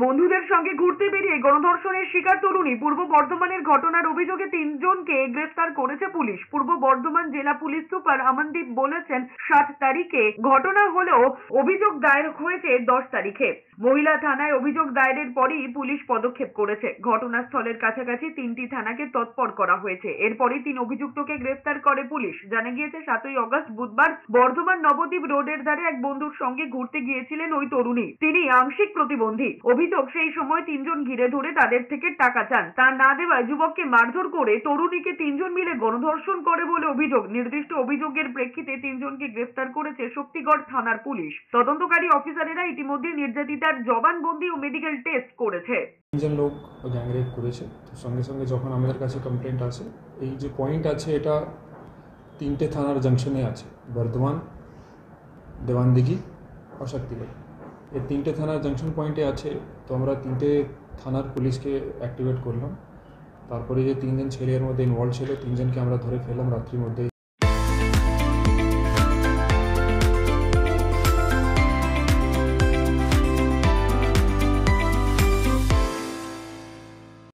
বন্ধুদের সঙ্গে ঘুরতে বেরিয়ে গণধর্ষণের শিকার তরুণী। পূর্ব বর্ধমানের ঘটনার অভিযোগে 3 জনকে গ্রেফতার করেছে পুলিশ। পূর্ব বর্ধমান জেলা পুলিশ সুপার আমনদীপ বলেছেন 7 তারিখে ঘটনা হলেও অভিযোগ দায়ের হয়েছে 10 তারিখে। মহিলা থানায় অভিযোগ দায়েরের পরই পুলিশ পদক্ষেপ করেছে। ঘটনাস্থলের কাছাকাছি 3টি থানাকে তৎপর করা হয়েছে। এরপরই 3 অভিযুক্তকে গ্রেফতার করে পুলিশ। জানা গিয়েছে 7ই আগস্ট বুধবার বর্ধমান নবদ্বীপ রোডের ধারে এক বন্ধুর সঙ্গে ঘুরতে গিয়েছিলেন ওই তরুণী। তিনি আংশিক প্রতিবন্ধী। অভিযোগ সেই সময় 3 জন ঘিরে ধরে তাদের থেকে টাকা চান। তা না দেওয়ায় যুবককে মারধর করে তরুণীকে 3 জন মিলে গণধর্ষণ করে বলে অভিযোগ। নির্দিষ্ট অভিযোগের প্রেক্ষিতে 3 জনকে গ্রেফতার করেছে শক্তিগড় থানার পুলিশ। তদন্তকারী অফিসারেরা ইতিমধ্যে নির্যাতিতার জবানবন্দি ও মেডিকেল টেস্ট করেছে। 3 জন লোক গ্যাং রেপ করেছে। তো সঙ্গে সঙ্গে যখন আমাদের কাছে কমপ্লেন্ট আসে, এই যে পয়েন্ট আছে এটা 3টে থানার জংশনে আছে, বর্ধমান, দেওয়ানদিঘি और शक्तिगढ़। এই 3টে থানার জংশন পয়েন্টে আছে। তো আমরা 3টে থানার পুলিশকে অ্যাক্টিভেট করলাম। তারপরে যে 3 জন ছেলে এর মধ্যে ইনভলভ ছিল, 3 জনকে আমরা ধরে ফেললাম রাত্রির মধ্যে।